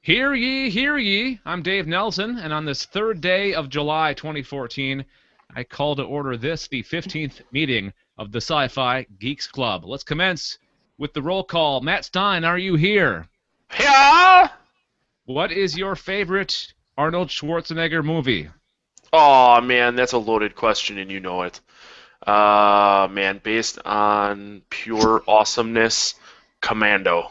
Hear ye, hear ye. I'm Dave Nelson, and on this third day of July 2014, I call to order this, the 15th meeting of the Sci-Fi Geeks Club. Let's commence with the roll call. Matt Stein, are you here? Yeah. What is your favorite Arnold Schwarzenegger movie? Oh man, that's a loaded question, and you know it. Man, based on pure awesomeness, Commando.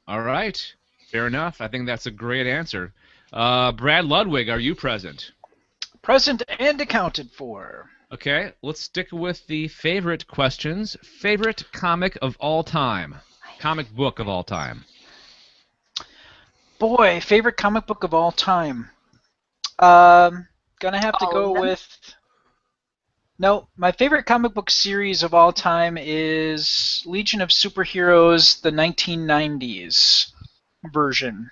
All right, fair enough. I think that's a great answer. Brad Ludwig, are you present? Present and accounted for. Okay, let's stick with the favorite questions. Favorite comic of all time? Comic book of all time? Boy, favorite comic book of all time. Gonna have to go with... No, my favorite comic book series of all time is Legion of Superheroes, the 1990s version.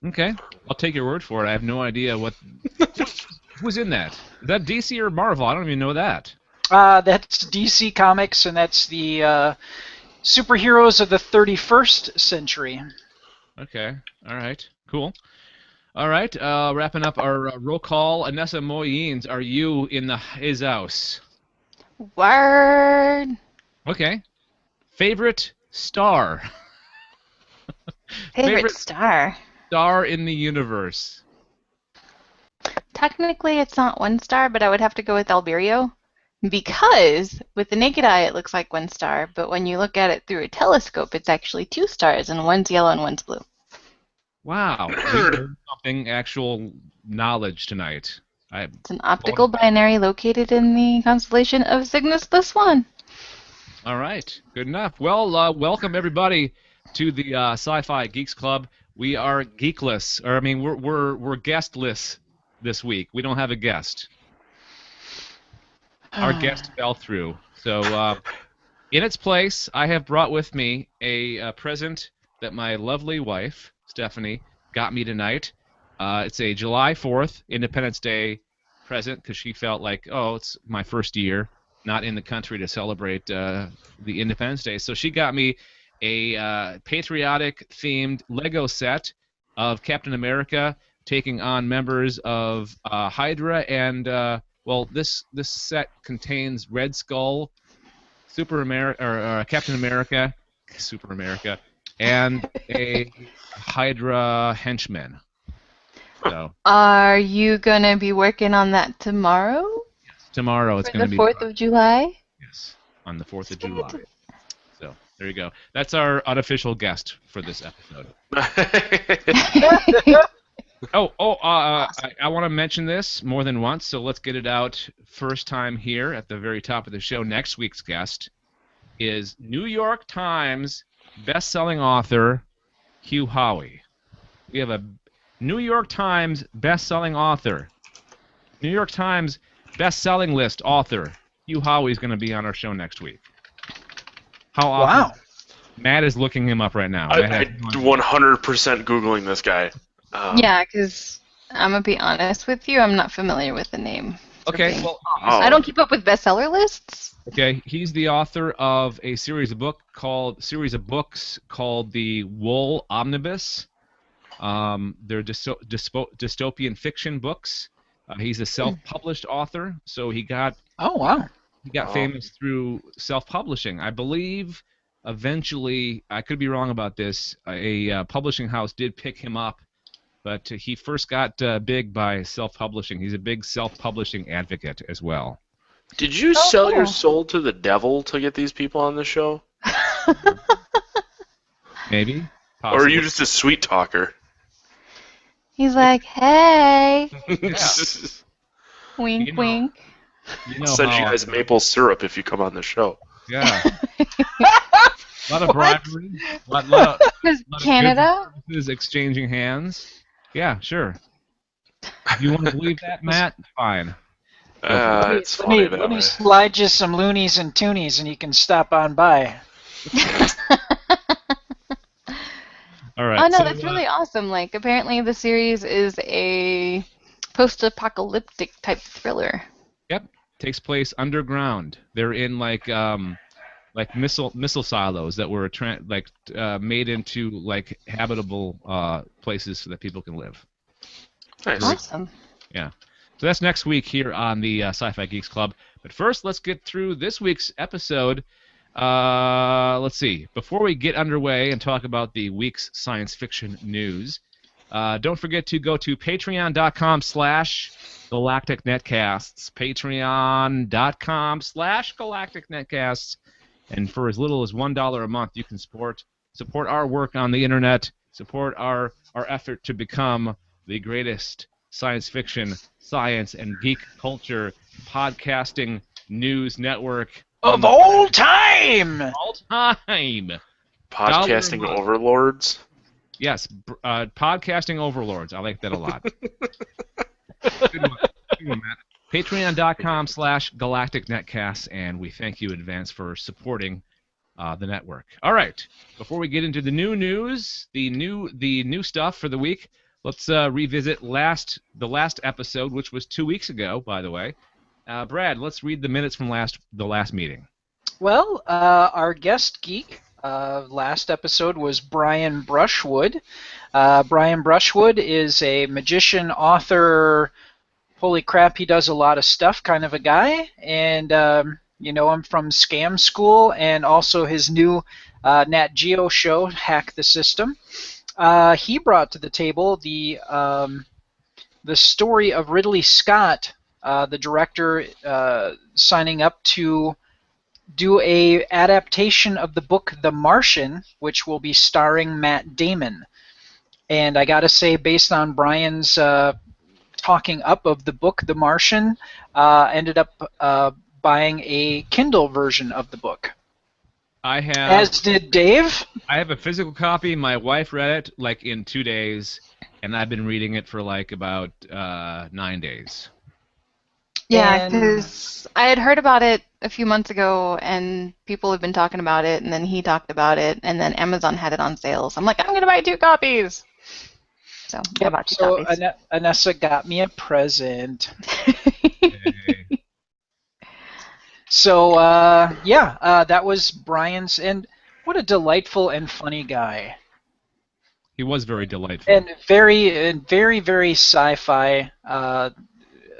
Okay, I'll take your word for it. I have no idea what who's in that. Is that DC or Marvel? I don't even know that. That's DC Comics, and that's the superheroes of the 31st century. Okay, all right, cool. All right, wrapping up our roll call. Anessa Moyens, are you in his house? Word. Okay. Favorite star? Favorite star? Star in the universe. Technically, it's not one star, but I would have to go with Alberio. Because with the naked eye, it looks like one star, but when you look at it through a telescope, it's actually two stars, and one's yellow and one's blue. Wow. Something actual knowledge tonight. It's an optical binary located in the constellation of Cygnus plus 1. All right. Good enough. Well, welcome everybody to the Sci-Fi Geeks Club. We are geekless, or I mean, we're guestless this week. We don't have a guest. Our guest fell through. So, in its place, I have brought with me a present that my lovely wife, Stephanie, got me tonight. It's a July 4th Independence Day present because she felt like, oh, it's my first year not in the country to celebrate the Independence Day. So she got me a patriotic-themed Lego set of Captain America taking on members of Hydra and, well, this set contains Red Skull, Captain America, Super America, and a Hydra henchman. So, are you going to be working on that tomorrow? Yes, tomorrow it's going to be... the 4th of July? Yes, on the 4th of July. So, there you go. That's our unofficial guest for this episode. I want to mention this more than once, so let's get it out first time here at the very top of the show. Next week's guest is New York Times best-selling author Hugh Howey. We have a New York Times best-selling author, New York Times best-selling list author Hugh Howey is going to be on our show next week. How awesome! Wow. Matt is looking him up right now. I'm 100% Googling this guy. Yeah, because I'm going to be honest with you, I'm not familiar with the name. Okay, well... I don't keep up with bestseller lists. Okay, he's the author of a series of books called the Wool Omnibus. They're dystopian fiction books. He's a self-published author, so he got famous through self-publishing. I believe eventually, I could be wrong about this, a publishing house did pick him up, but he first got big by self-publishing. He's a big self-publishing advocate as well. Did you sell your soul to the devil to get these people on the show? Maybe. Possibly. Or are you just a sweet talker? He's like, hey. Yeah. Wink, wink. I'll send you guys maple syrup if you come on the show. Yeah. A lot of bribery. A lot of Canada? Is exchanging hands. Yeah, sure. If you want to believe that, Matt, fine. Let me slide you some loonies and toonies, and you can stop on by. All right. Oh no, that's really awesome. Like, apparently the series is a post-apocalyptic type thriller. Yep, takes place underground. They're in like like missile silos that were made into like habitable places so that people can live. Nice. Awesome. Yeah. So that's next week here on the Sci-Fi Geeks Club. But first, let's get through this week's episode. Let's see. Before we get underway and talk about the week's science fiction news, don't forget to go to patreon.com/Galactic Netcasts. Patreon.com/Galactic Netcasts. And for as little as $1 a month, you can support our work on the internet, support our effort to become the greatest science fiction, science, and geek culture podcasting news network Of all time! all time. Podcasting $1 a month. overlords. Yes, podcasting overlords. I like that a lot. Good one, Matt. Patreon.com/Galactic Netcasts, and we thank you in advance for supporting the network. All right, before we get into the new news, the new stuff for the week, let's revisit the last episode, which was 2 weeks ago, by the way. Brad, let's read the minutes from the last meeting. Well, our guest geek last episode was Brian Brushwood. Brian Brushwood is a magician, author. Holy crap, he does a lot of stuff kind of a guy. And you know him from Scam School and also his new Nat Geo show, Hack the System. He brought to the table the story of Ridley Scott, the director, signing up to do a adaptation of the book The Martian, which will be starring Matt Damon. And I gotta say, based on Brian's talking up of the book The Martian, ended up buying a Kindle version of the book. As did Dave. I have a physical copy. My wife read it like in 2 days, and I've been reading it for like about 9 days. Yeah, because I had heard about it a few months ago, and people have been talking about it, and then he talked about it, and then Amazon had it on sale. So I'm like, I'm going to buy 2 copies. So I bought 2 copies. So Anessa got me a present. Hey. So, that was Brian's, and what a delightful and funny guy. He was very delightful. And very, very sci-fi.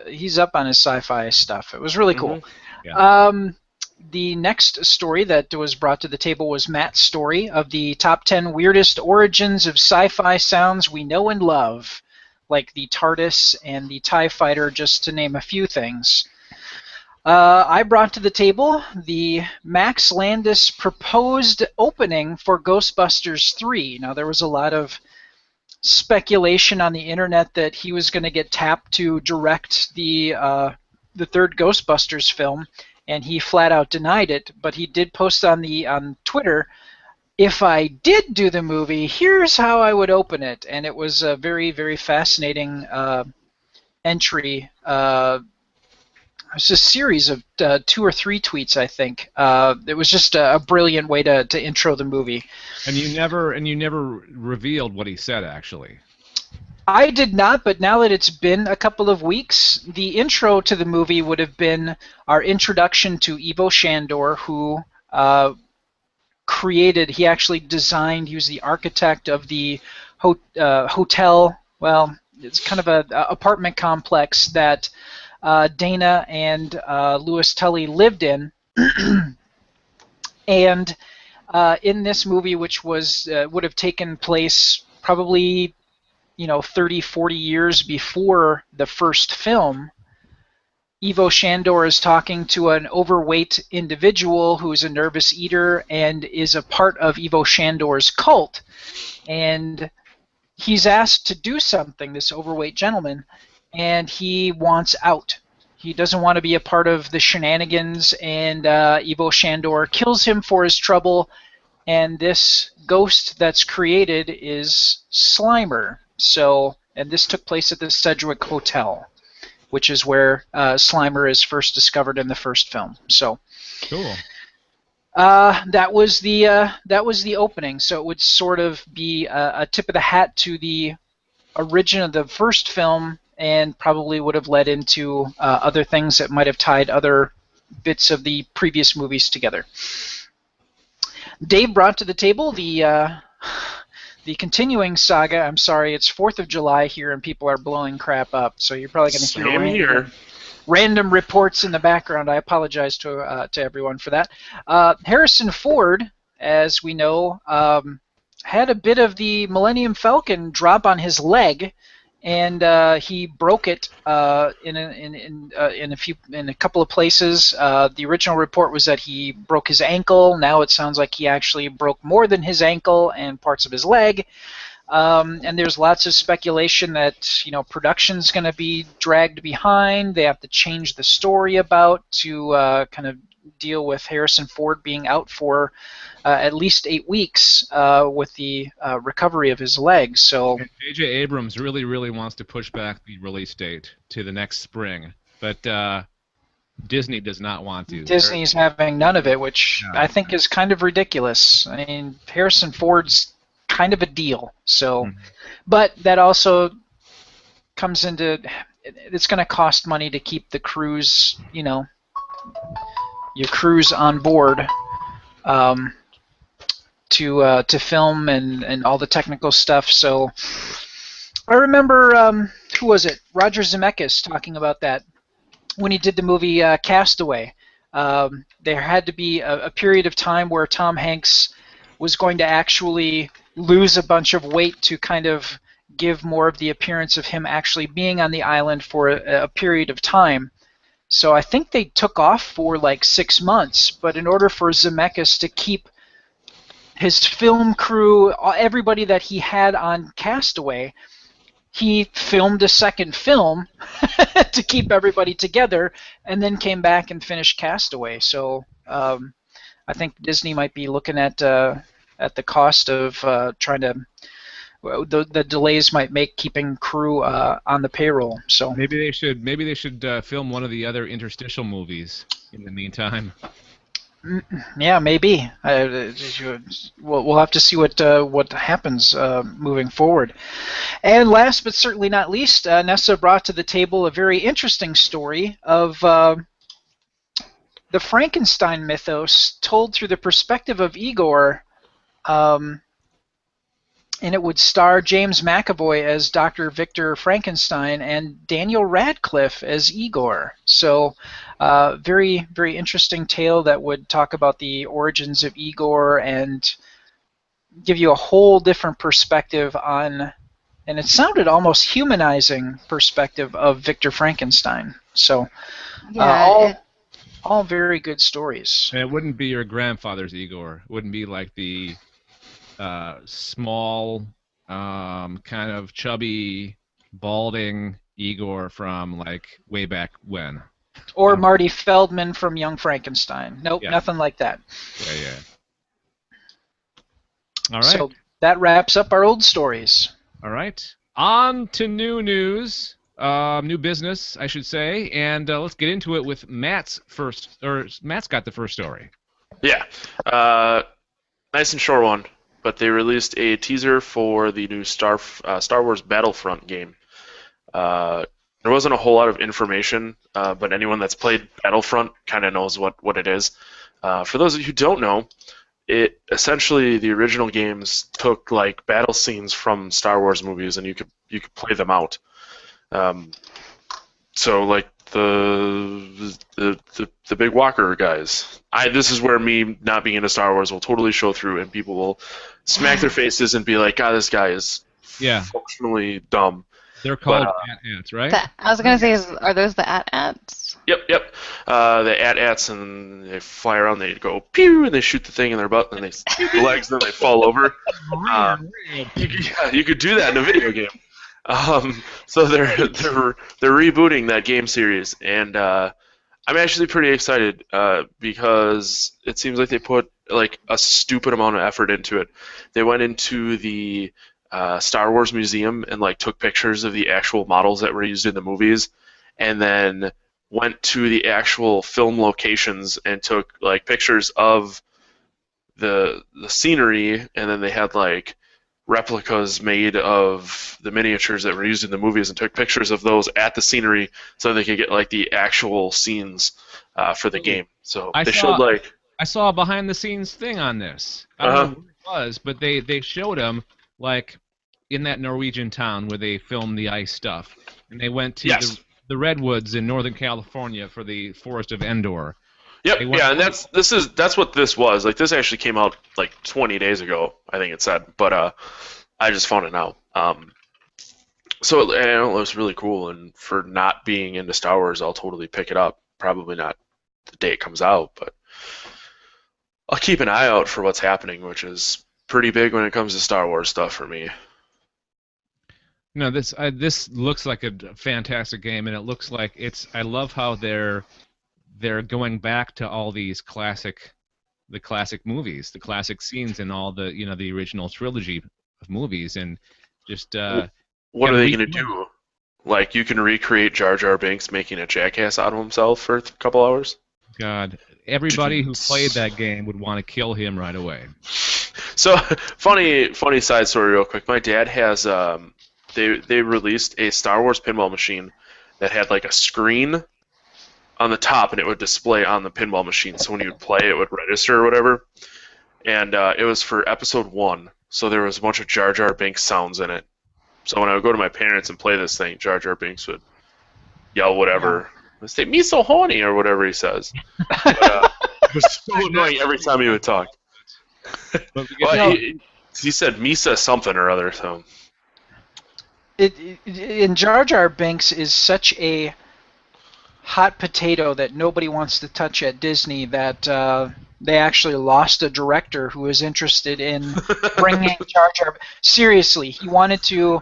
He's up on his sci-fi stuff. It was really cool. Yeah. The next story that was brought to the table was Matt's story of the top 10 weirdest origins of sci-fi sounds we know and love, like the TARDIS and the TIE Fighter, just to name a few things. I brought to the table the Max Landis proposed opening for Ghostbusters 3. Now, there was a lot of speculation on the internet that he was going to get tapped to direct the third Ghostbusters film, and he flat out denied it. But he did post on Twitter, if I did do the movie, here's how I would open it. And it was a very, very fascinating entry. It was a series of 2 or 3 tweets, I think. It was just a brilliant way to intro the movie. And you never revealed what he said, actually. I did not, but now that it's been a couple of weeks, the intro to the movie would have been our introduction to Ivo Shandor, who he actually designed, he was the architect of the hotel, well, it's kind of an apartment complex that Dana and Louis Tully lived in. And in this movie, which would have taken place probably 30, 40 years before the first film, Ivo Shandor is talking to an overweight individual who is a nervous eater and is a part of Ivo Shandor's cult. And he's asked to do something, this overweight gentleman, and he wants out. He doesn't want to be a part of the shenanigans, and Ivo Shandor kills him for his trouble, and this ghost that's created is Slimer. And this took place at the Sedgwick Hotel, which is where Slimer is first discovered in the first film. So, cool. That was the opening. So it would sort of be a tip of the hat to the origin of the first film, and probably would have led into other things that might have tied other bits of the previous movies together. Dave brought to the table the continuing saga. I'm sorry, it's 4th of July here, and people are blowing crap up, so you're probably going to hear random reports in the background. I apologize to everyone for that. Harrison Ford, as we know, had a bit of the Millennium Falcon drop on his leg, and he broke it in a couple of places. The original report was that he broke his ankle. Now it sounds like he actually broke more than his ankle and parts of his leg. And there's lots of speculation that production's going to be dragged behind. They have to change the story about to kind of deal with Harrison Ford being out for at least 8 weeks with the recovery of his leg. So J.J. Abrams really wants to push back the release date to the next spring, but Disney does not want to. Disney's having none of it, which I think is kind of ridiculous. I mean, Harrison Ford's kind of a deal. So, but that also comes into it's going to cost money to keep the crews, your crews on board to film and all the technical stuff. So I remember who was it? Roger Zemeckis talking about that when he did the movie Castaway. There had to be a period of time where Tom Hanks was going to actually lose a bunch of weight to kind of give more of the appearance of him actually being on the island for a period of time. So I think they took off for like 6 months, but in order for Zemeckis to keep his film crew, everybody that he had on Castaway, he filmed a second film to keep everybody together, and then came back and finished Castaway. So I think Disney might be looking at the cost of trying to. The delays might make keeping crew on the payroll. So maybe they should film one of the other interstitial movies in the meantime. Yeah, maybe. We'll have to see what happens moving forward. And last but certainly not least, Nessa brought to the table a very interesting story of the Frankenstein mythos told through the perspective of Igor, and it would star James McAvoy as Dr. Victor Frankenstein and Daniel Radcliffe as Igor. So very, very interesting tale that would talk about the origins of Igor and give you a whole different perspective on, and it sounded almost humanizing perspective of Victor Frankenstein. So all very good stories. And it wouldn't be your grandfather's Igor. It wouldn't be like the small, kind of chubby, balding Igor from like way back when. Or Marty Feldman from Young Frankenstein. Nope, Yeah. Nothing like that. Yeah. All right. So that wraps up our old stories. All right. On to new news, new business, I should say, and let's get into it with Matt's got the first story. Yeah. Nice and short one. But they released a teaser for the new Star Wars Battlefront game. There wasn't a whole lot of information, but anyone that's played Battlefront kind of knows what it is. For those of you who don't know, it essentially the original games took like battle scenes from Star Wars movies, and you could play them out. So like the big walker guys. This is where me not being into Star Wars will totally show through, and people will smack their faces and be like, "God, this guy is functionally dumb." They're called AT-ATs, right? I was gonna say, are those the AT-ATs? Yep. The AT-ATs, and they fly around. They go pew, and they shoot the thing in their butt, and they shoot the legs, and then they fall over. You could do that in a video game. So they're rebooting that game series, and I'm actually pretty excited because it seems like they put like a stupid amount of effort into it. They went into the Star Wars Museum and like took pictures of the actual models that were used in the movies, and then went to the actual film locations and took like pictures of the scenery, and then they had like replicas made of the miniatures that were used in the movies and took pictures of those at the scenery so they could get like the actual scenes for the game. So they showed like I saw a behind the scenes thing on this. I don't know what it was, but they showed him like in that Norwegian town where they filmed the ice stuff, and they went to Yes. the redwoods in Northern California for the Forest of Endor. Yep. They went, Yeah, and that's what this was. Like this actually came out like 20 days ago, I think it said, but I just found it now. So it looks really cool, and for not being into Star Wars, I'll totally pick it up. Probably not the day it comes out, but I'll keep an eye out for what's happening, which is pretty big when it comes to Star Wars stuff for me. No, this looks like a fantastic game, and it looks like it's. I love how they're going back to all these classic movies, the classic scenes in all the the original trilogy of movies, and just What are they going to do? Like, you can recreate Jar Jar Binks making a jackass out of himself for a couple hours? God, everybody who played that game would want to kill him right away. So, funny side story real quick. My dad has, they released a Star Wars pinball machine that had like a screen on the top, and it would display on the pinball machine. So when you would play, it would register or whatever. And it was for episode 1, so there was a bunch of Jar Jar Binks sounds in it. So when I would go to my parents and play this thing, Jar Jar Binks would yell whatever. I'd say, "Me so horny," or whatever he says. But, it was so annoying every time he would talk. He said Misa something or other. So And Jar Jar Binks is such a hot potato that nobody wants to touch at Disney that they actually lost a director who was interested in bringing Jar Jar. Seriously, he wanted to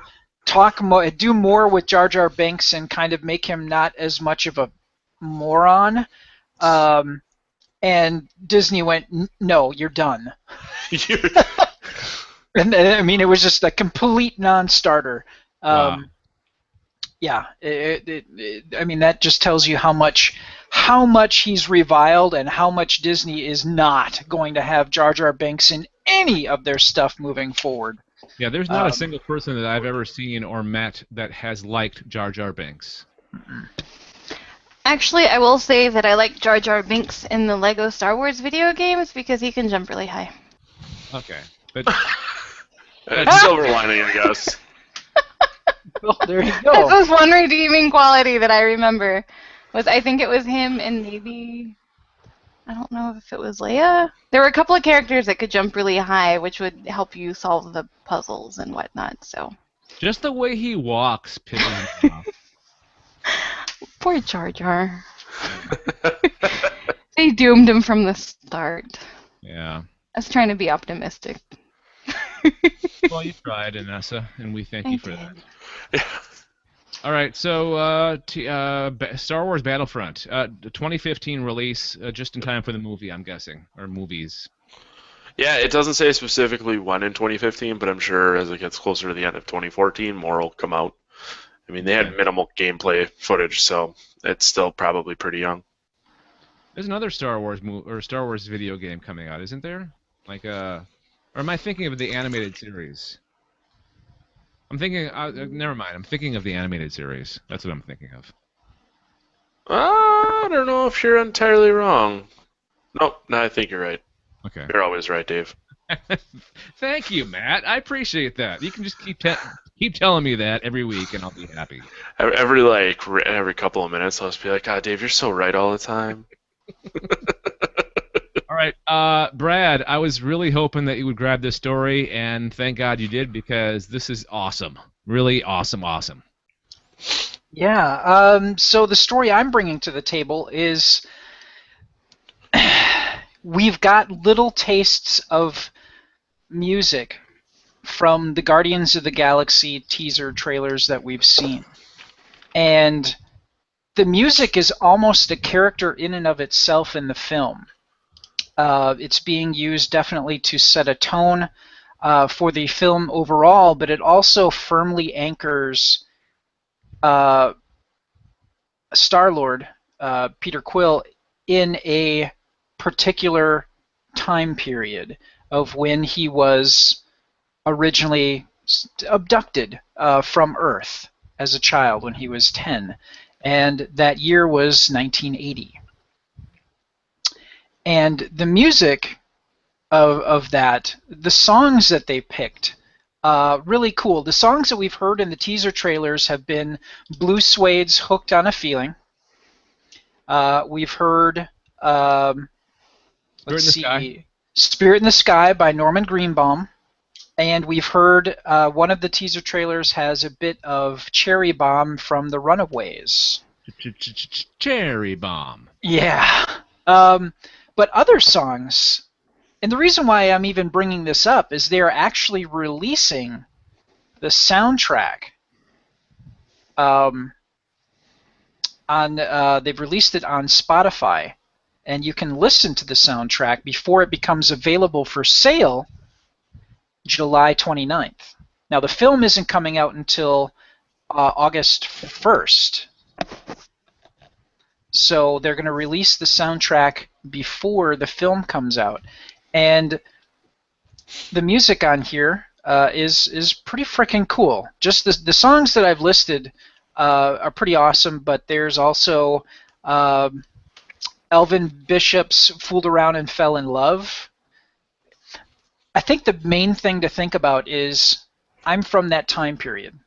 do more with Jar Jar Binks and kind of make him not as much of a moron. And Disney went, "No, you're done." And I mean, it was just a complete non-starter. Wow. Yeah, I mean, that just tells you how much he's reviled and how much Disney is not going to have Jar Jar Binks in any of their stuff moving forward. Yeah, there's not a single person that I've ever seen or met that has liked Jar Jar Binks. Actually, I will say that I like Jar Jar Binks in the Lego Star Wars video games because he can jump really high. Okay, but silver lining, I guess. Well, there you go. That was one redeeming quality that I remember. I think it was him and maybe, I don't know if it was Leia. There were a couple of characters that could jump really high, which would help you solve the puzzles and whatnot. So just the way he walks pisses me off. Poor Jar Jar. They doomed him from the start. Yeah. I was trying to be optimistic. Well, you tried, Anessa, and we thank you for that. All right, so Star Wars Battlefront, the 2015 release, just in time for the movie, I'm guessing, or movies. Yeah, it doesn't say specifically when in 2015, but I'm sure as it gets closer to the end of 2014, more will come out. I mean, they had minimal gameplay footage, so it's still probably pretty young. There's another Star Wars Star Wars video game coming out, isn't there? Like or am I thinking of the animated series? I'm thinking. Never mind. I'm thinking of the animated series. That's what I'm thinking of. I don't know if you're entirely wrong. Nope. No, I think you're right. Okay. You're always right, Dave. Thank you, Matt. I appreciate that. You can just keep telling me that every week, and I'll be happy. Every couple of minutes, I'll just be like, "God, Dave, you're so right all the time." All right, Brad, I was really hoping that you would grab this story, and thank God you did, because this is awesome. Really awesome. Yeah, so the story I'm bringing to the table is we've got little tastes of music from the Guardians of the Galaxy teaser trailers that we've seen. And the music is almost a character in and of itself in the film. It's being used definitely to set a tone for the film overall, but it also firmly anchors Star-Lord, Peter Quill, in a particular time period of when he was originally abducted from Earth as a child when he was 10. And that year was 1980. And the music of that, the songs that they picked, really cool. The songs that we've heard in the teaser trailers have been Blue Suede's "Hooked on a Feeling." We've heard, let's see, "Spirit in the Sky" by Norman Greenbaum. And we've heard one of the teaser trailers has a bit of "Cherry Bomb" from the Runaways. Cherry Bomb. Yeah. But other songs, and the reason why I'm even bringing this up is they're actually releasing the soundtrack. They've released it on Spotify, and you can listen to the soundtrack before it becomes available for sale July 29th. Now, the film isn't coming out until August 1st. So they're going to release the soundtrack before the film comes out. And the music on here is pretty freaking cool. Just the songs that I've listed are pretty awesome, but there's also Elvin Bishop's "Fooled Around and Fell in Love." I think the main thing to think about is I'm from that time period.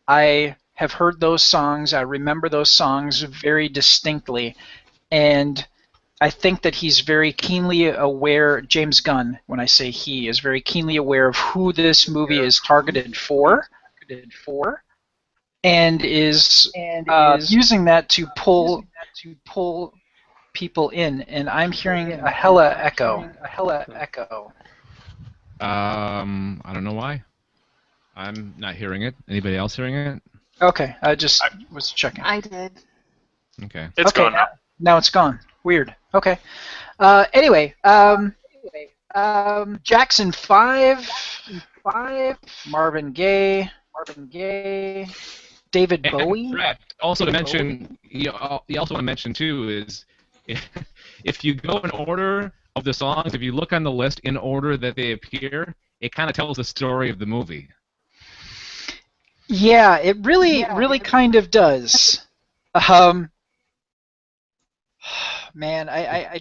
I have heard those songs. I remember those songs very distinctly. And I think that he's very keenly aware, James Gunn, when I say he, is very keenly aware of who this movie is targeted for, and is using that to pull people in. And I'm hearing a hella echo. I don't know why. I'm not hearing it. Anybody else hearing it? Okay, I just was checking. I did. Okay. It's gone now. Now it's gone. Weird. Okay. Anyway, Jackson 5, Marvin Gaye, David Bowie. Correct. Also to mention, you also want to mention too is if you go in order of the songs, if you look on the list in order that they appear, it kind of tells the story of the movie. Yeah, it really kind of does. Man, I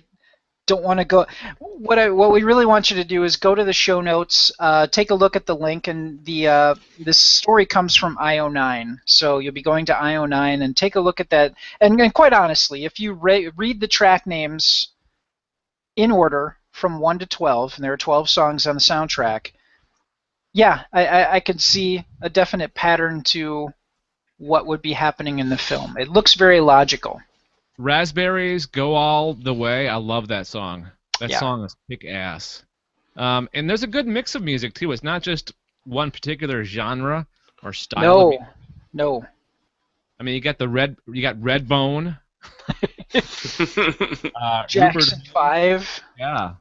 don't want to go. What we really want you to do is go to the show notes, take a look at the link, and this story comes from IO9. So you'll be going to IO9 and take a look at that. And quite honestly, if you read the track names in order from 1 to 12, and there are 12 songs on the soundtrack, yeah, I could see a definite pattern to what would be happening in the film. It looks very logical. Raspberries Go All the Way. I love that song. That song is kick ass. And there's a good mix of music too. It's not just one particular genre or style. No. I mean, you got Redbone. Jackson 5. Yeah.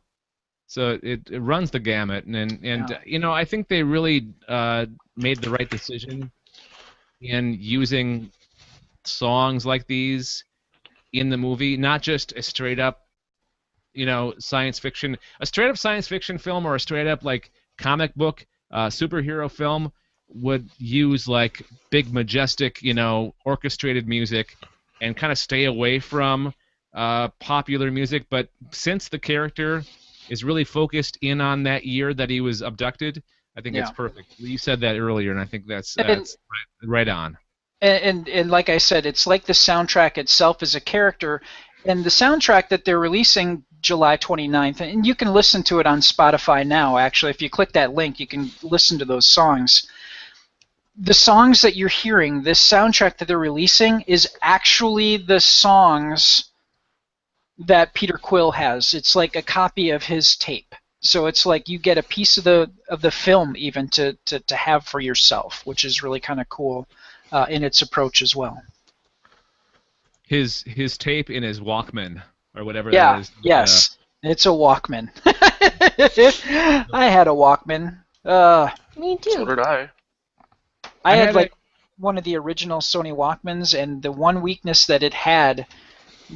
So it runs the gamut, and you know, I think they really made the right decision in using songs like these in the movie, not just a straight up, you know, science fiction, a straight up science fiction film or a straight up like comic book superhero film would use like big majestic, you know, orchestrated music and kind of stay away from popular music. But since the character is really focused in on that year that he was abducted, I think it's perfect. You said that earlier, and I think that's right on. And like I said, it's like the soundtrack itself is a character, and the soundtrack that they're releasing July 29th, and you can listen to it on Spotify now, actually. If you click that link, you can listen to those songs. The songs that you're hearing, this soundtrack that they're releasing, is actually the songs that Peter Quill has. It's like a copy of his tape. So it's like you get a piece of the film even to have for yourself, which is really kind of cool in its approach as well. His tape in his Walkman or whatever that is. Yes, it's a Walkman. I had a Walkman. Me too. So did I. I had like one of the original Sony Walkmans, and the one weakness that it had,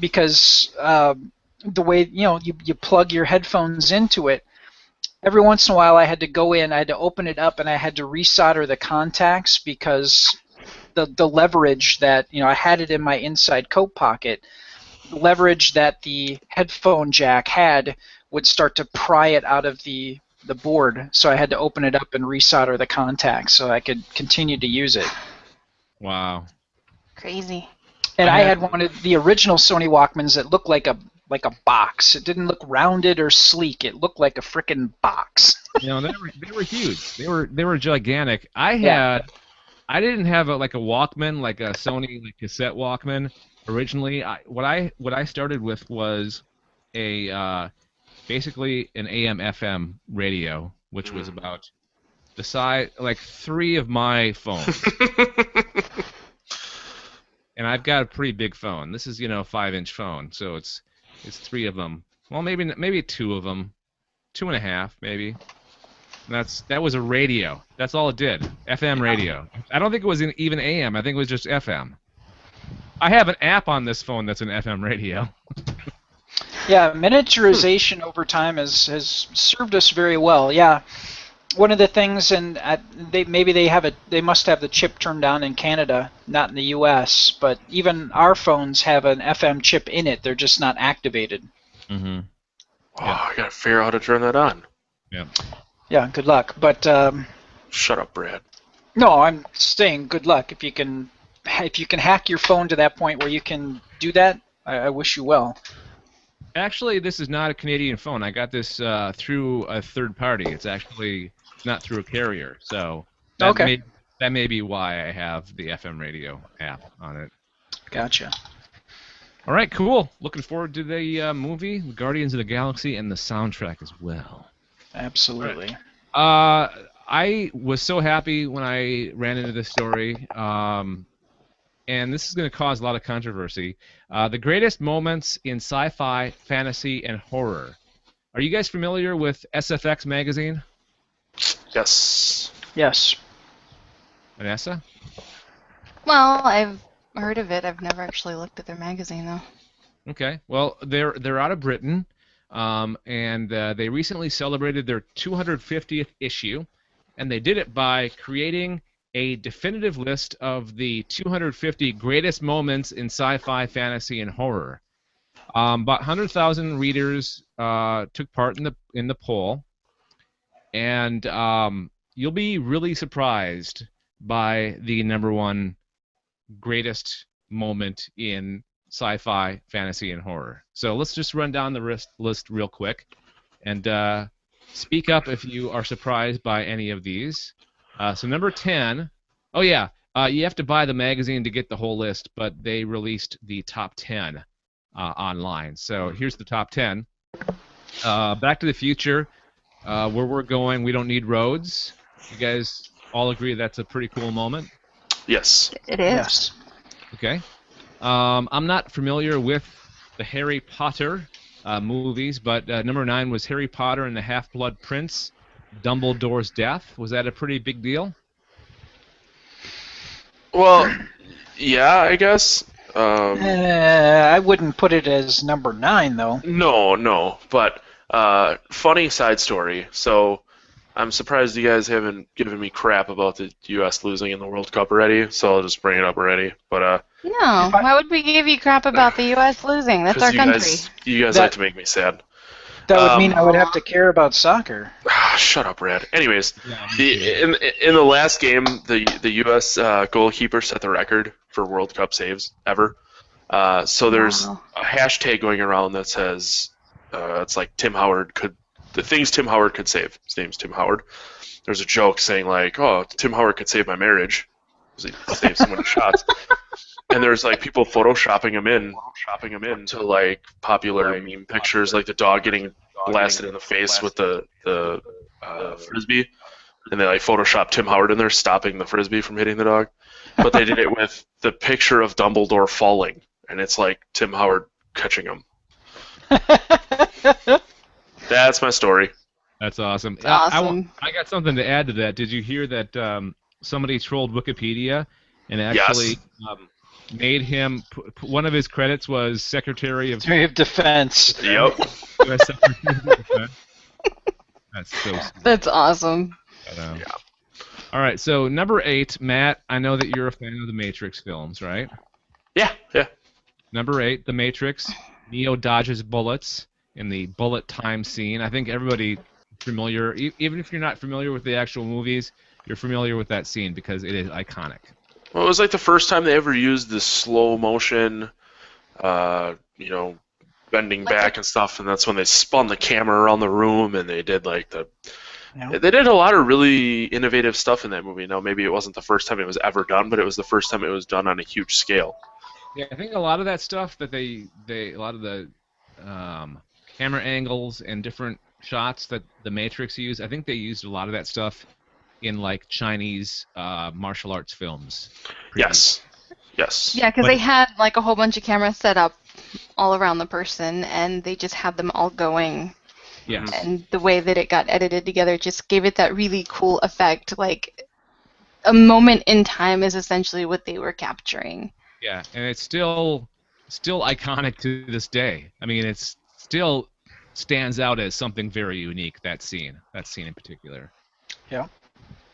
because the way you plug your headphones into it, every once in a while I had to go in, I had to open it up, and I had to resolder the contacts because the leverage that I had it in my inside coat pocket, leverage that the headphone jack had would start to pry it out of the board. So I had to open it up and resolder the contacts so I could continue to use it. Wow. Crazy. And I had one of the original Sony Walkmans that looked like a box. It didn't look rounded or sleek. It looked like a frickin' box. They were huge. They were gigantic. I didn't have a Walkman, like a Sony cassette Walkman originally. What I started with was a basically an AM/FM radio, which was about the size, like 3 of my phones. And I've got a pretty big phone. This is, a 5-inch phone, so it's 3 of them. Well, maybe 2 of them, 2.5 maybe. And that was a radio. That's all it did. FM radio. I don't think it was even AM. I think it was just FM. I have an app on this phone that's an FM radio. Yeah, miniaturization over time has served us very well. Yeah. One of the things, and they must have the chip turned on in Canada, not in the U.S. But even our phones have an FM chip in it; they're just not activated. Mm-hmm. Oh, I gotta figure out how to turn that on. Yeah. Yeah. Good luck. But shut up, Brad. No, I'm saying good luck. If you can hack your phone to that point where you can do that, I wish you well. Actually, this is not a Canadian phone. I got this through a third party. It's actually not through a carrier, so that may be why I have the FM radio app on it. Gotcha. All right, cool. Looking forward to the movie, Guardians of the Galaxy, and the soundtrack as well. Absolutely. I was so happy when I ran into this story, and this is going to cause a lot of controversy. The greatest moments in sci-fi, fantasy, and horror. Are you guys familiar with SFX magazine? Yes. Yes. Vanessa? Well, I've heard of it. I've never actually looked at their magazine, though. Okay. Well, they're out of Britain, and they recently celebrated their 250th issue, and they did it by creating a definitive list of the 250 greatest moments in sci-fi, fantasy, and horror. About 100,000 readers took part in the poll, and you'll be really surprised by the number one greatest moment in sci-fi, fantasy, and horror. So let's just run down the list real quick, and speak up if you are surprised by any of these. So number 10. Oh yeah, you have to buy the magazine to get the whole list, but they released the top 10 online. So here's the top 10. Back to the Future, where we're going, we don't need roads. You guys all agree that's a pretty cool moment? Yes. It is. Yes. Okay. I'm not familiar with the Harry Potter movies, but number 9 was Harry Potter and the Half-Blood Prince, Dumbledore's death. Was that a pretty big deal? Well, yeah, I guess. I wouldn't put it as number 9, though. No, but funny side story. So I'm surprised you guys haven't given me crap about the U.S. losing in the World Cup already, so I'll just bring it up already. But no, why would we give you crap about the U.S. losing? That's our country. You guys like to make me sad. That would mean I would have to care about soccer. Shut up, Brad. Anyways, in the last game, the U.S. goalkeeper set the record for World Cup saves ever. So there's a hashtag going around that says it's like the things Tim Howard could save. His name's Tim Howard. There's a joke saying like, oh, Tim Howard could save my marriage because he saved so many shots. And there's like people photoshopping him in to like popular meme pictures, like the dog getting blasted in the face with the frisbee, and they like photoshopped Tim Howard in there stopping the frisbee from hitting the dog. But they did it with the picture of Dumbledore falling, and it's like Tim Howard catching him. That's my story. That's awesome. Awesome. I got something to add to that. Did you hear that somebody trolled Wikipedia and actually made him one of his credits was Secretary of Defense. Yep. US Secretary of Defense. That's so sweet. That's awesome. Yeah. All right, so number 8, Matt, I know that you're a fan of the Matrix films, right? Yeah. Number 8, The Matrix. Neo dodges bullets in the bullet time scene. I think everybody familiar, even if you're not familiar with the actual movies, you're familiar with that scene because it is iconic. Well, it was like the first time they ever used this slow motion, bending back and stuff, and that's when they spun the camera around the room, and they did like the. Yeah. They did a lot of really innovative stuff in that movie. Now, maybe it wasn't the first time it was ever done, but it was the first time it was done on a huge scale. Yeah, I think a lot of that stuff that a lot of the camera angles and different shots that the Matrix used, I think they used a lot of that stuff in like Chinese martial arts films. Yes. Yeah, because they had like a whole bunch of cameras set up all around the person, and they just had them all going. Yes. And the way that it got edited together just gave it that really cool effect. Like a moment in time is essentially what they were capturing. Yeah, and it's still iconic to this day. I mean, it's still stands out as something very unique. That scene in particular. Yeah.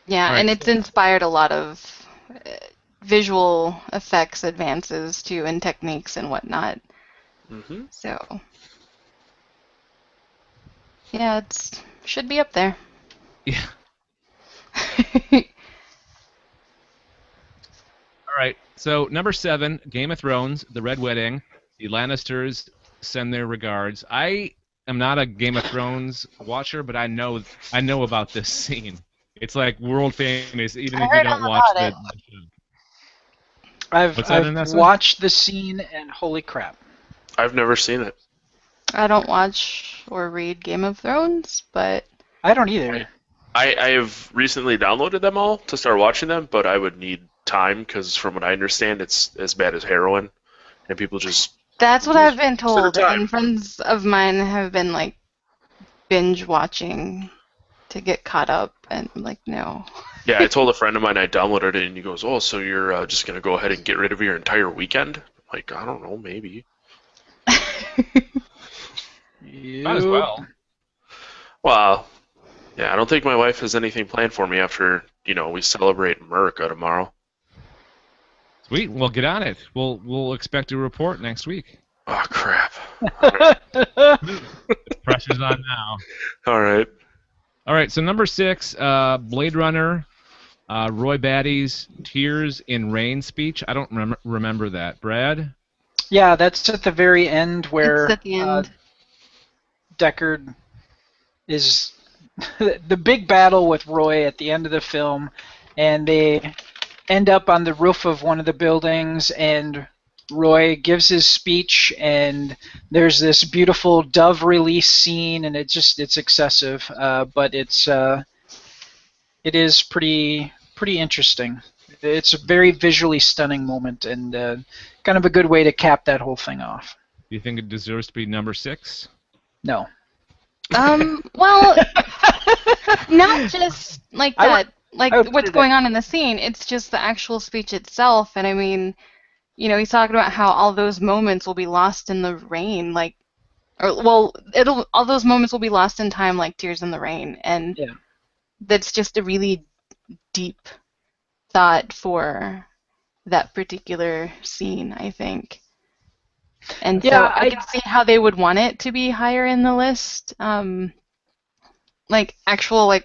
Yeah, All right, and it's inspired a lot of visual effects advances too, and techniques and whatnot. Mm-hmm. So, yeah, should be up there. Yeah. All right. So number 7, Game of Thrones, The Red Wedding. The Lannisters send their regards. I am not a Game of Thrones watcher, but I know about this scene. It's like world famous, even if you don't watch the show. I've watched the scene, and holy crap. I've never seen it. I don't watch or read Game of Thrones, but I don't either. I have recently downloaded them all to start watching them, but I would need time because, from what I understand, it's as bad as heroin, and people just. That's what I've been told, time. and friends of mine have been like binge watching to get caught up, and I'm like, no. Yeah, I told a friend of mine I downloaded it, and he goes, "Oh, so you're just gonna go ahead and get rid of your entire weekend?" I'm like, I don't know, maybe. Might as well. Well, yeah, I don't think my wife has anything planned for me after we celebrate America tomorrow. Sweet. Well, get on it. We'll expect a report next week. Oh crap! Pressure's on now. All right. All right. So number 6, Blade Runner, Roy Batty's "Tears in Rain" speech. I don't remember that. Brad? Yeah, that's at the very end where It's at the end. Deckard is the big battle with Roy at the end of the film, and they end up on the roof of one of the buildings, and Roy gives his speech, and there's this beautiful dove release scene, and it's excessive, but it is pretty interesting. It's a very visually stunning moment, and kind of a good way to cap that whole thing off. Do you think it deserves to be number 6? No. Well, not just like that, I would what's put it going on in the scene. It's just the actual speech itself, and I mean, he's talking about how all those moments will be lost in the rain, all those moments will be lost in time, like tears in the rain, and Yeah. that's just a really deep thought for that particular scene, I think. And Yeah, so I can see how they would want it to be higher in the list. Like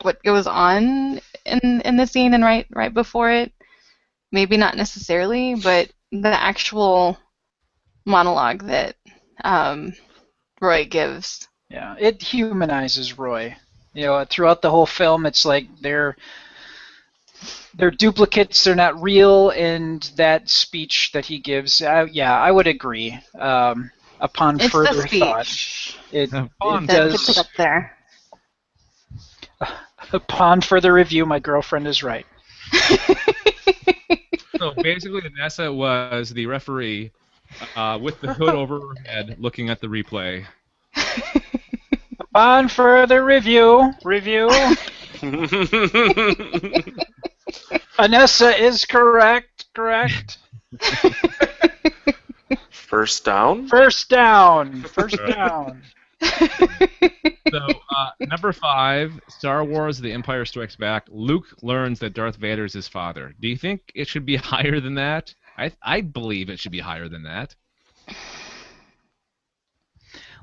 what goes on in the scene and right before it. Maybe not necessarily, but the actual monologue that Roy gives. Yeah, it humanizes Roy. Throughout the whole film, it's like they're duplicates, they're not real, and that speech that he gives, I would agree. Upon It's further the thought, Upon it that does. puts it up there. Upon further review, my girlfriend is right. So basically, Vanessa was the referee with the hood over her head looking at the replay. Upon further review, Vanessa is correct. First down. First down. So, number 5, Star Wars: The Empire Strikes Back. Luke learns that Darth Vader is his father. Do you think it should be higher than that? I believe it should be higher than that.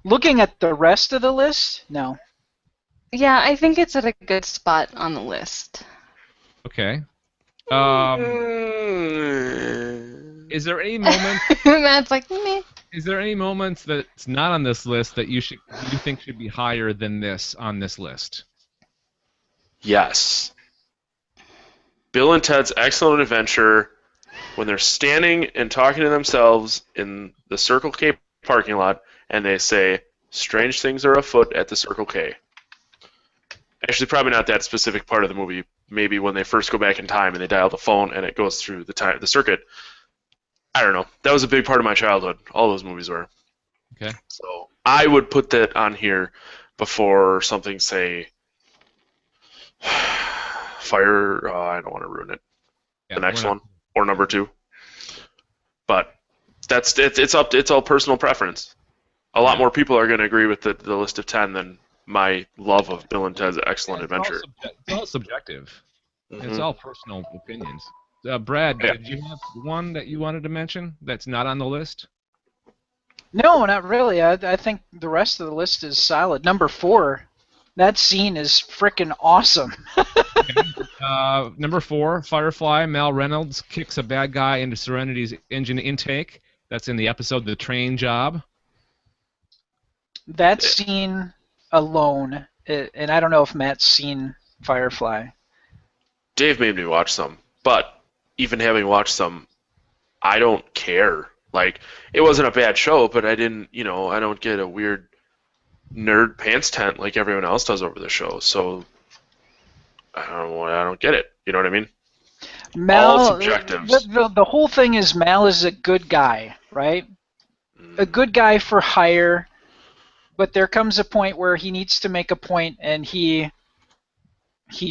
Looking at the rest of the list, no. Yeah, I think it's at a good spot on the list. Okay. Mm. Is there any moment? Matt's like, meh. Is there any moments that's not on this list that you think should be higher than this on this list? Yes. Bill and Ted's Excellent Adventure, when they're standing and talking to themselves in the Circle K parking lot, and they say, "Strange things are afoot at the Circle K." Actually, probably not that specific part of the movie. Maybe when they first go back in time and they dial the phone and it goes through the circuit. I don't know. That was a big part of my childhood. All those movies were. Okay. So I would put that on here before something, say, Fire. I don't want to ruin it. Yeah, The next one or number 2. But it's all personal preference. A lot more people are going to agree with the list of 10 than my love of Bill and Ted's Excellent Adventure. It's all subjective. Mhm. It's all personal opinions. Brad, did you have one that you wanted to mention that's not on the list? No, not really. I think the rest of the list is solid. Number 4, that scene is freaking awesome. Number 4, Firefly. Mal Reynolds kicks a bad guy into Serenity's engine intake. That's in the episode The Train Job. That scene alone, and I don't know if Matt's seen Firefly. Dave made me watch some, but even having watched some, I don't care. Like, it wasn't a bad show, but I didn't, I don't get a weird nerd pants tent like everyone else does over the show. So I don't get it. You know what I mean? Mal, all subjectives. The whole thing is Mal is a good guy, right? A good guy for hire, but there comes a point where he needs to make a point, and he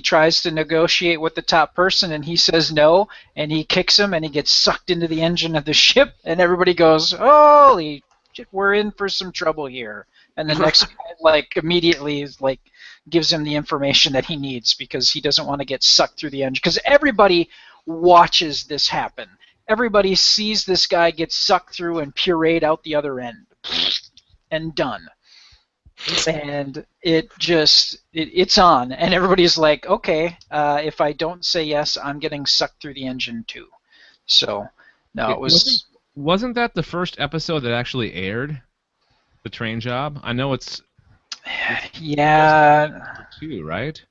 tries to negotiate with the top person, and he says no, and he kicks him, and he gets sucked into the engine of the ship, and everybody goes, "Holy shit, we're in for some trouble here." And the next guy, immediately is gives him the information that he needs because he doesn't want to get sucked through the engine. Because everybody watches this happen. Everybody sees this guy get sucked through and pureed out the other end, and done. And it's on, and everybody's like, okay, if I don't say yes, I'm getting sucked through the engine too. So, no, it was... Wasn't that the first episode that actually aired? The Train Job? I know it's... Yeah... 2, right?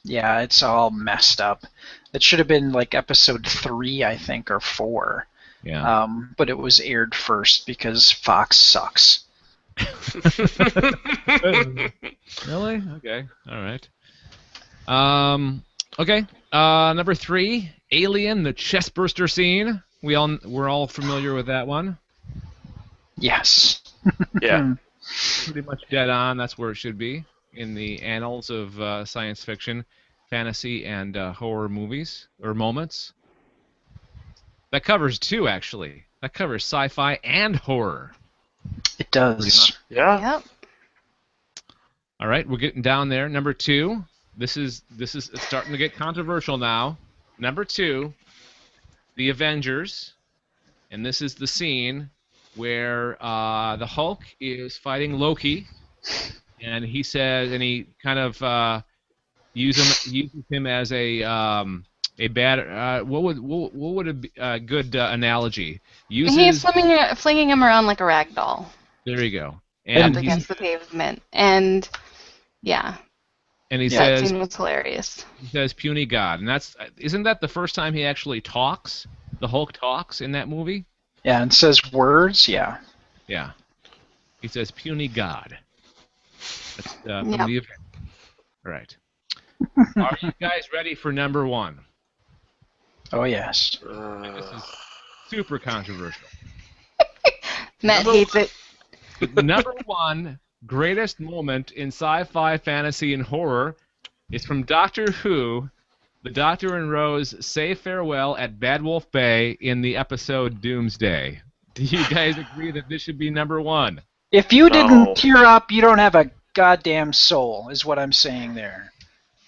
Yeah, it's all messed up. It should have been episode 3, I think, or 4. Yeah. But it was aired first because Fox sucks. Really? Okay. All right. Okay. Number 3, Alien, the chestburster scene. We're all familiar with that one. Yes. Yeah. Pretty much dead on. That's where it should be in the annals of science fiction, fantasy, and horror movies or moments. That covers 2, actually. That covers sci-fi and horror. It does. Yeah. Yep. All right, we're getting down there. Number 2. This is it's starting to get controversial now. Number 2, the Avengers, and this is the scene where the Hulk is fighting Loki, and he says, and he kind of uses him as a bad. What would a good analogy? He's flinging him around like a rag doll. There you go. And up against the pavement, and yeah. And he that says, scene was hilarious. He says, "Puny God," and isn't that the first time he actually talks? The Hulk talks in that movie. Yeah, and says words. Yeah. Yeah. He says, "Puny God." That's from the event. All right. Are you guys ready for number 1? Oh yes. This is super controversial. Matt hates it. Number 1 greatest moment in sci-fi, fantasy, and horror is from Doctor Who. The Doctor and Rose say farewell at Bad Wolf Bay in the episode Doomsday. Do you guys agree that this should be number 1? If you didn't tear up, you don't have a goddamn soul, is what I'm saying there.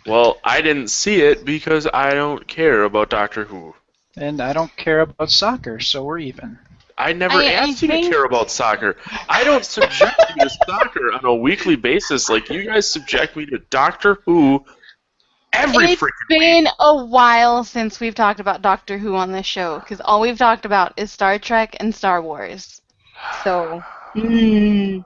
Well, I didn't see it because I don't care about Doctor Who. And I don't care about soccer, so we're even. I never I asked you to think care about soccer. I don't subject you to soccer on a weekly basis like you guys subject me to Doctor Who every it's freaking been week. a while since we've talked about Doctor Who on this show, because all we've talked about is Star Trek and Star Wars. So, Believe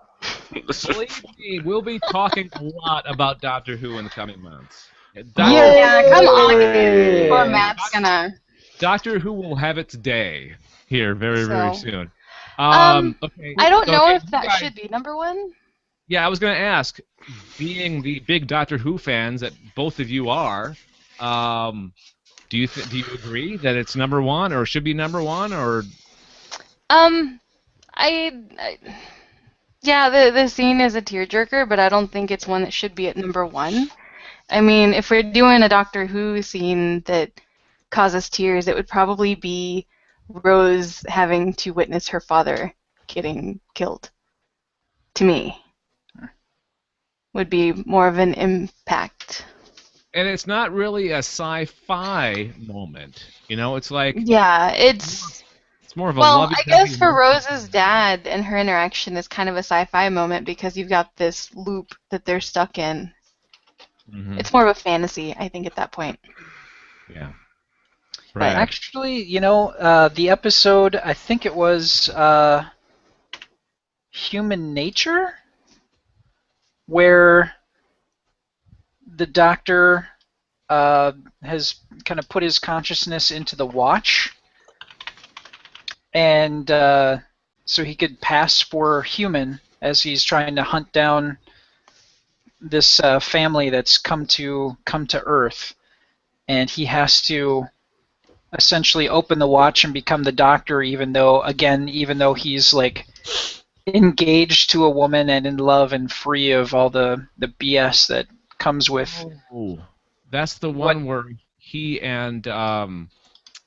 me, we'll be talking a lot about Doctor Who in the coming months. yeah, come on. Poor Yay! Matt's gonna. Doctor Who will have its day here very, very So, soon. um, Okay. I don't know Okay, if you that guys, should be number one. yeah, I was going to ask, being the big Doctor Who fans that both of you are, do you agree that it's number one or should be number one or? Um, I yeah, the scene is a tearjerker, but I don't think it's one that should be at number one. I mean, if we're doing a Doctor Who scene that causes tears, it would probably be Rose having to witness her father getting killed. To me, would be more of an impact. And it's not really a sci-fi moment, it's like Yeah, it's it's more of a well, I lovey-dovey guess for moment. Rose's dad and her interaction is kind of a sci-fi moment because you've got this loop that they're stuck in. Mhm. It's more of a fantasy, I think, at that point. Yeah. But Right. Actually, the episode, I think it was Human Nature, where the Doctor has kind of put his consciousness into the watch, and so he could pass for human as he's trying to hunt down this family that's come to Earth, and he has to essentially open the watch and become the Doctor, even though he's like engaged to a woman and in love and free of all the BS that comes with Oh, that's the what one where he and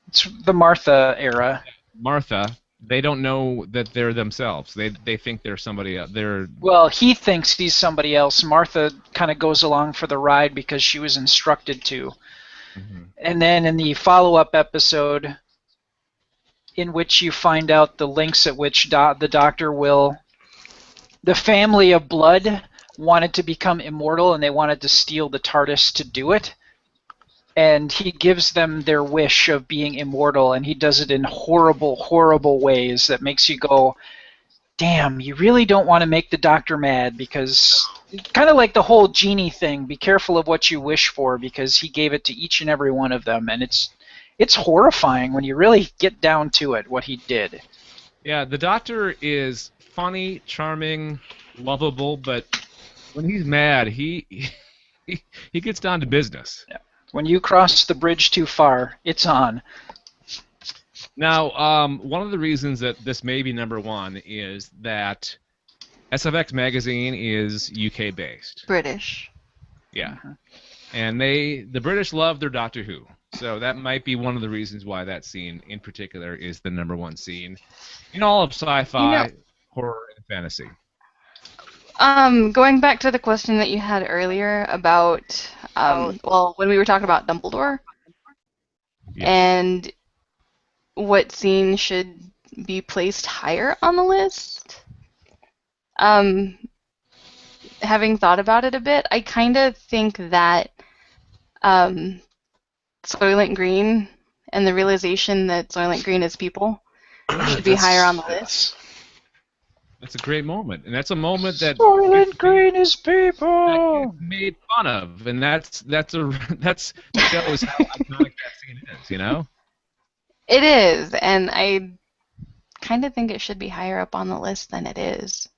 it's the Martha era. Martha, they don't know that they're themselves. They think they're somebody else. Well, he thinks he's somebody else. Martha kind of goes along for the ride because she was instructed to. Mhm. And then in the follow-up episode, in which you find out the links at which the Doctor the family of blood wanted to become immortal, and they wanted to steal the TARDIS to do it. And he gives them their wish of being immortal, and he does it in horrible, horrible ways that makes you go, damn, you really don't want to make the Doctor mad, because kind of like the whole genie thing, be careful of what you wish for, because he gave it to each and every one of them, and it's horrifying when you really get down to it, what he did. Yeah, the Doctor is funny, charming, lovable, but when he's mad, he gets down to business. Yeah. When you cross the bridge too far, it's on. Now, one of the reasons that this may be number one is that SFX magazine is UK based. British. Yeah, and the British love their Doctor Who, so that might be one of the reasons why that scene in particular is the number one scene in all of sci-fi, horror, and fantasy. Going back to the question that you had earlier about, well, when we were talking about Dumbledore Yes. and what scene should be placed higher on the list, having thought about it a bit, I kind of think that Soylent Green and the realization that Soylent Green is people should be higher on the list. That's a great moment, and that's a moment that Soylent Green is that people! gets made fun of, and that shows how iconic that scene is. It is, and I kind of think it should be higher up on the list than it is.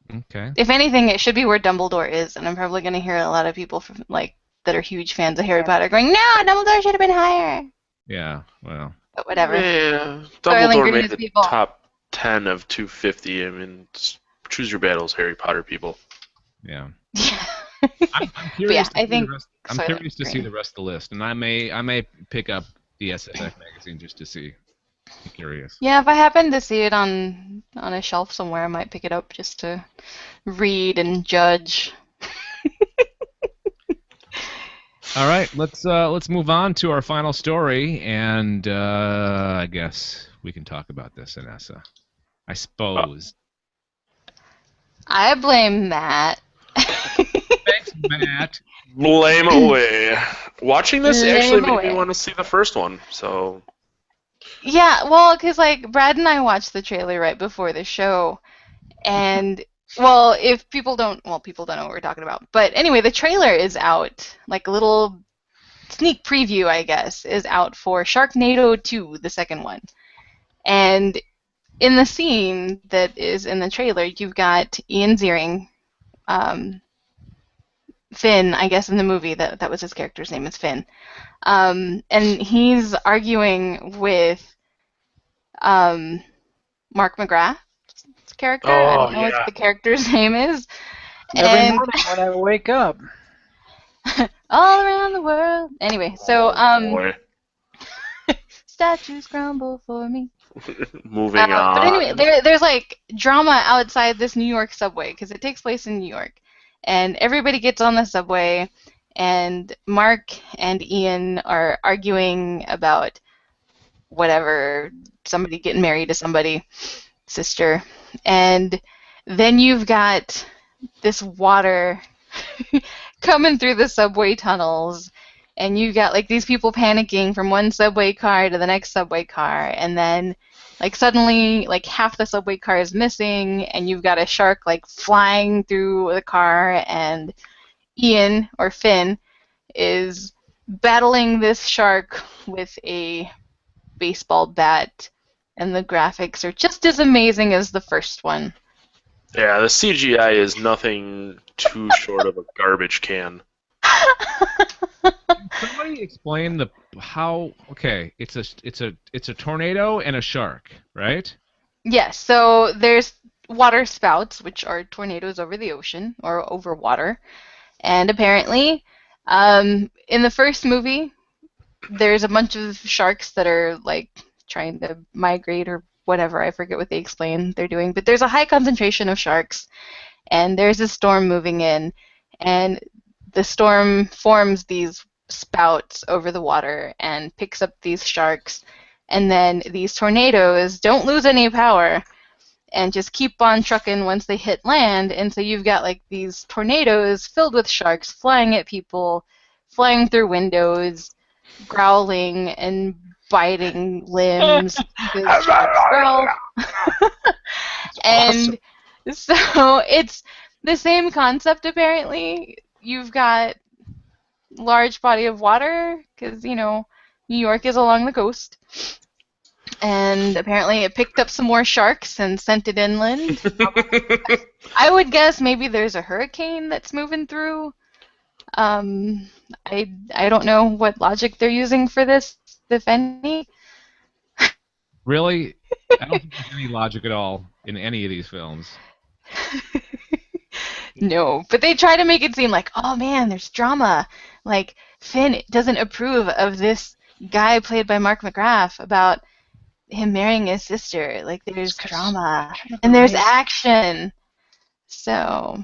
Okay. If anything, it should be where Dumbledore is, and I'm probably going to hear a lot of people from, that are huge fans of Harry Potter going, "No, Dumbledore should have been higher." Yeah. Well. But whatever. Yeah, Soylent Dumbledore Green made is the people. top 10 of 250. I mean, choose your battles, Harry Potter people. Yeah. Yeah. I'm curious. I think I'm Soylent curious to see Green. the rest of the list, and I may pick up the SFX magazine just to see. I'm curious. Yeah, if I happen to see it on a shelf somewhere, I might pick it up just to read and judge. All right, let's move on to our final story, and I guess we can talk about this, Anessa. I suppose. I blame Matt. Thanks, Matt. Blame away. Watching this actually Blame made me away. want to see the first one. So Yeah, well, because like Brad and I watched the trailer right before the show, and well, if people don't, well, people don't know what we're talking about. But anyway, the trailer is out, like a little sneak preview, I guess, is out for Sharknado 2, the second one. And in the scene that is in the trailer, you've got Ian Ziering, Finn, I guess in the movie that was his character's name is Finn, and he's arguing with Mark McGrath's character. I oh don't know what yeah. the character's name is. Every And morning when I wake up. all around the world. Anyway, so Boy. statues crumble for me. Moving on. But anyway, there's like drama outside this New York subway because it takes place in New York, and everybody gets on the subway, and Mark and Ian are arguing about whatever, somebody getting married to somebody, sister, and then you've got this water coming through the subway tunnels, and you got like these people panicking from one subway car to the next subway car, and then like suddenly like half the subway car is missing, and you've got a shark like flying through the car, and Ian or Finn is battling this shark with a baseball bat, and the graphics are just as amazing as the first one. Yeah, the CGI is nothing too short of a garbage can. Somebody explain how? Okay, it's a tornado and a shark, right? Yes, so there's water spouts, which are tornadoes over the ocean or over water, and apparently, in the first movie, there's a bunch of sharks that are like trying to migrate or whatever. I forget what they explain they're doing, but there's a high concentration of sharks, and there's a storm moving in, and the storm forms these spouts over the water and picks up these sharks, and then these tornadoes don't lose any power and just keep on trucking once they hit land, and so you've got like these tornadoes filled with sharks flying at people, flying through windows, growling and biting limbs because sharks growl. And so it's the same concept apparently. You've got large body of water because, you know, New York is along the coast. And apparently it picked up some more sharks and sent it inland. I would guess maybe there's a hurricane that's moving through. I don't know what logic they're using for this, if any. Really? I don't think there's any logic at all in any of these films. No, but they try to make it seem like, oh man, there's drama. Like, Finn doesn't approve of this guy played by Mark McGrath about him marrying his sister. Like, there's drama and there's action. So.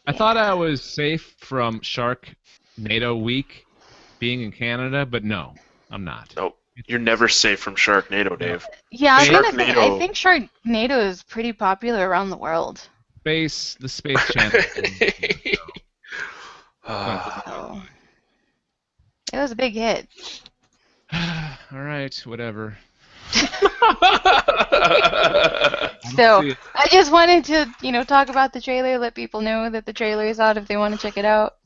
I thought I was safe from Sharknado week being in Canada, but no, I'm not. Nope. You're never safe from Sharknado, Dave. Yeah, I was gonna say, Sharknado. I think Sharknado is pretty popular around the world. The Space Channel. So, it was a big hit. All right, whatever. So I just wanted to, talk about the trailer, let people know that the trailer is out if they want to check it out.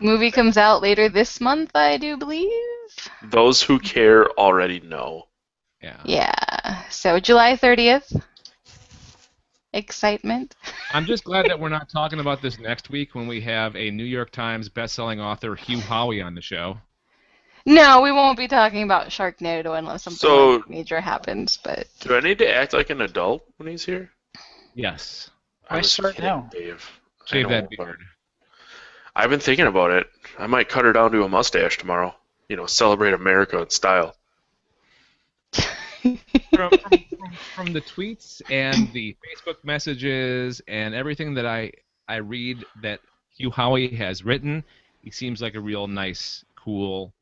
Movie comes out later this month, I do believe. Those who care already know. Yeah. Yeah. So July 30th. Excitement. I'm just glad that we're not talking about this next week when we have a New York Times best-selling author, Hugh Howey, on the show. No, we won't be talking about Sharknado unless something major happens. But do I need to act like an adult when he's here? Yes. I start now. Dave. Shave that beard. I've been thinking about it. I might cut her down to a mustache tomorrow. Celebrate America in style. From the tweets and the Facebook messages and everything that I read that Hugh Howey has written, he seems like a real nice, cool,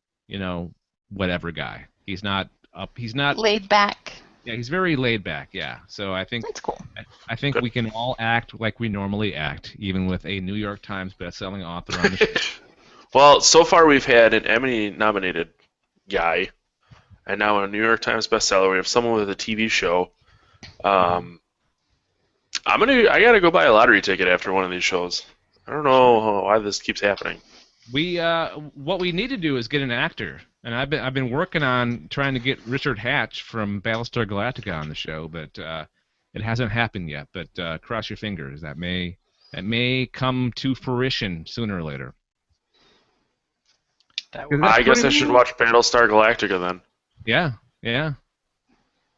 whatever guy. He's not up. He's not. Laid back. Yeah, he's very laid back. Yeah, so I think That's cool. I think we can all act like we normally act, even with a New York Times best-selling author on the show. Well, so far we've had an Emmy-nominated guy, and now a New York Times bestseller. We have someone with a TV show. I gotta go buy a lottery ticket after one of these shows. I don't know why this keeps happening. What we need to do is get an actor, and I've been working on trying to get Richard Hatch from Battlestar Galactica on the show, but it hasn't happened yet. But cross your fingers, that may come to fruition sooner or later. I guess I should watch Battlestar Galactica then. Yeah, yeah.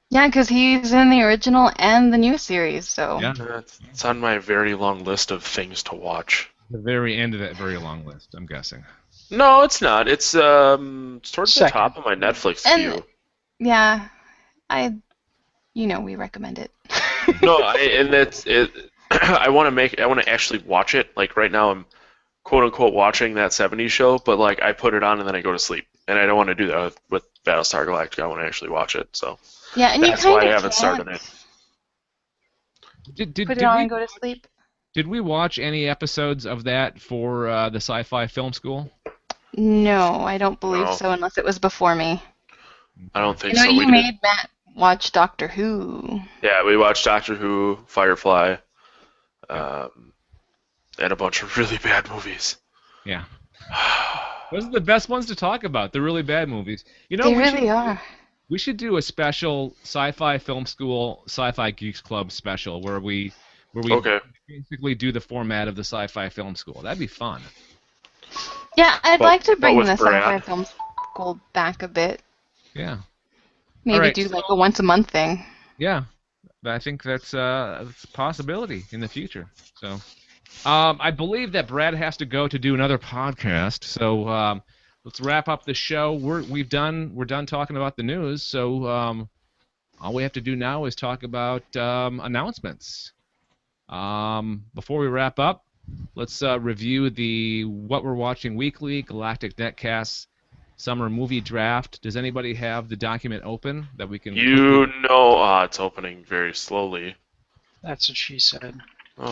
Yeah, because he's in the original and the new series, so. Yeah. It's on my very long list of things to watch. The very end of that very long list, I'm guessing. No, it's not. It's towards the top of my Netflix queue. Yeah, we recommend it. No, and that's it. I want to actually watch it. Like right now, I'm quote unquote watching that '70s show, but like I put it on and then I go to sleep, and I don't want to do that with Battlestar Galactica. I want to actually watch it. So yeah, and that's why I haven't started it. Put it on and go to sleep. Did we watch any episodes of that for the Sci-Fi Film School? No, I don't believe so, unless it was before me. I don't think so. You made Matt watch Doctor Who. Yeah, we watched Doctor Who, Firefly, and a bunch of really bad movies. Yeah. Those are the best ones to talk about, the really bad movies. They really are. We should do a special Sci-Fi Film School, Sci-Fi Geeks Club special where we basically do the format of the Sci-Fi Film School. That'd be fun. Yeah, I'd like to bring the Sci-Fi Film School back a bit. Yeah. Maybe do like a once a month thing. Yeah, I think that's a possibility in the future. So, I believe that Brad has to go to do another podcast. So let's wrap up the show. We're done talking about the news. So all we have to do now is talk about announcements. Before we wrap up, let's review the What We're Watching Weekly Galactic Netcast Summer Movie Draft. Does anybody have the document open that we can? It's opening very slowly. That's what she said. We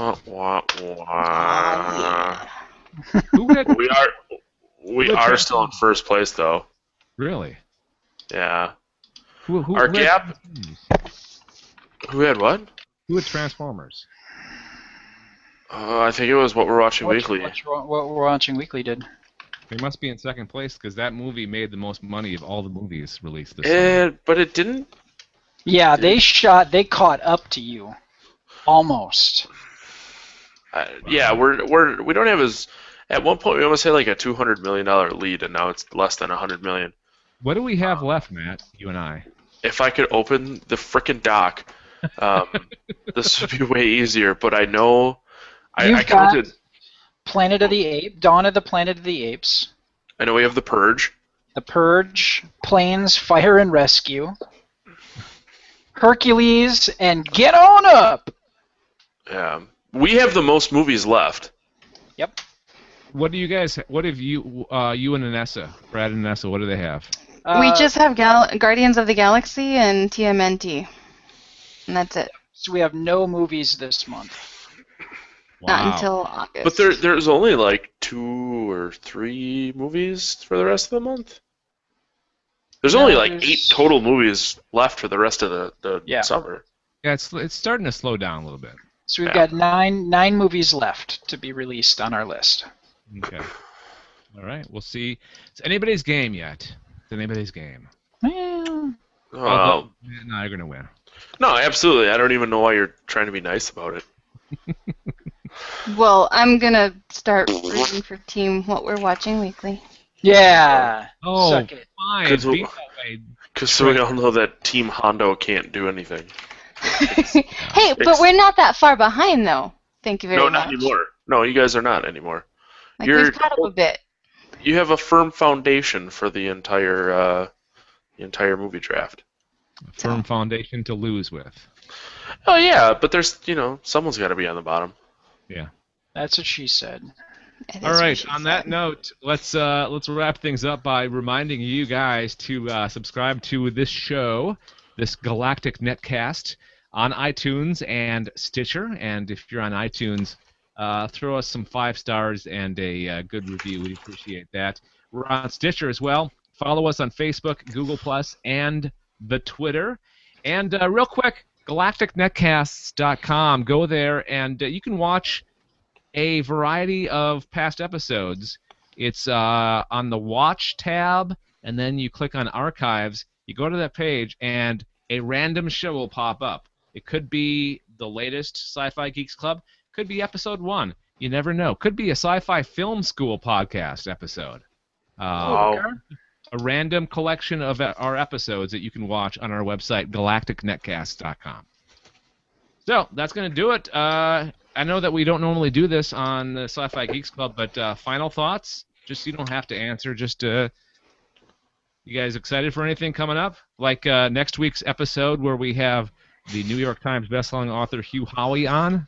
are still in first place though. Really? Yeah. Who Our gap. Who had what? Who had Transformers? I think it was What We're Watching Weekly. What We're Watching Weekly did. They must be in second place because that movie made the most money of all the movies released this summer. But it didn't. Yeah, they caught up to you, almost. Yeah, we don't have as. At one point, we almost had like a $200 million lead, and now it's less than $100 million. What do we have left, Matt? You and I. If I could open the frickin' doc, this would be way easier. But I know. I counted. Planet of the Apes, Dawn of the Planet of the Apes. I know we have The Purge. The Purge, Planes, Fire and Rescue, Hercules, and Get On Up! Yeah. We have the most movies left. Yep. What have you, you and Anessa, Brad and Anessa, what do they have? We just have Guardians of the Galaxy and TMNT. And that's it. So we have no movies this month. Wow. Not until August. But there's only like 2 or 3 movies for the rest of the month. There's only like 8 total movies left for the rest of the summer. Yeah, it's starting to slow down a little bit. So we've got nine movies left to be released on our list. Okay. All right. We'll see. It's anybody's game yet. It's anybody's game. Yeah. Oh. No, you're gonna win. No, absolutely. I don't even know why you're trying to be nice about it. Well, I'm gonna start rooting for Team What We're Watching Weekly. Yeah. Oh, Suck it. fine. Because we all know that Team Hondo can't do anything. Hey, but we're not that far behind, though. Thank you very much. No, not anymore. No, you guys are not anymore. We've caught up a bit. You have a firm foundation for the entire movie draft. A firm foundation to lose with. Oh yeah, but there's someone's got to be on the bottom. Yeah. That's what she said. It All is what right. she On that said. note, let's wrap things up by reminding you guys to subscribe to this show, this Galactic Netcast, on iTunes and Stitcher. And if you're on iTunes, throw us some 5 stars and a good review. We appreciate that. We're on Stitcher as well. Follow us on Facebook, Google Plus, and the Twitter. And real quick, galacticnetcasts.com. Go there and you can watch a variety of past episodes. It's on the Watch tab, and then you click on Archives. You go to that page, and a random show will pop up. It could be the latest Sci-Fi Geeks Club. Could be episode 1. You never know. Could be a Sci-Fi Film School podcast episode. Wow. A random collection of our episodes that you can watch on our website, galacticnetcast.com. So that's going to do it. I know that we don't normally do this on the Sci-Fi Geeks Club, but final thoughts? Just you don't have to answer. Just you guys excited for anything coming up? Like next week's episode where we have the New York Times bestselling author Hugh Howey on?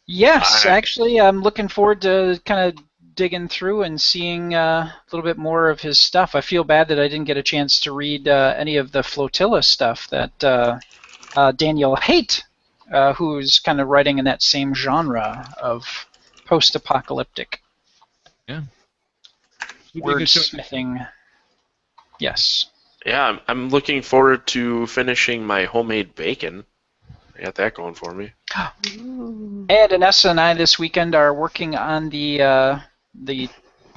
Yes, actually, I'm looking forward to kind of digging through and seeing a little bit more of his stuff. I feel bad that I didn't get a chance to read any of the Flotilla stuff that Daniel Haidt, who's kind of writing in that same genre of post-apocalyptic wordsmithing. Yes. Yeah, I'm looking forward to finishing my homemade bacon. I got that going for me. And Anessa and I this weekend are working on the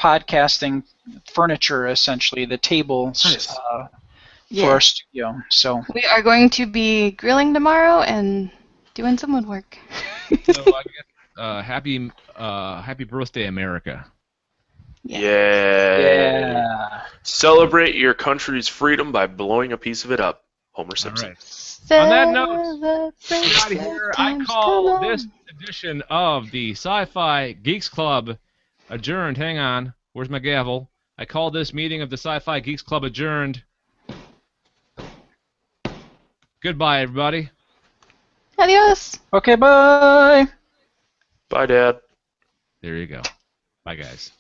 podcasting furniture, essentially, the tables for our studio. So we are going to be grilling tomorrow and doing some woodwork. So I guess happy birthday, America. Yeah. Celebrate your country's freedom by blowing a piece of it up. Homer Simpson. All right. On that note, out of here, I call this edition of the Sci-Fi Geeks Club adjourned. Hang on. Where's my gavel? I call this meeting of the Sci-Fi Geeks Club adjourned. Goodbye, everybody. Adios. Okay, bye. Bye, Dad. There you go. Bye, guys.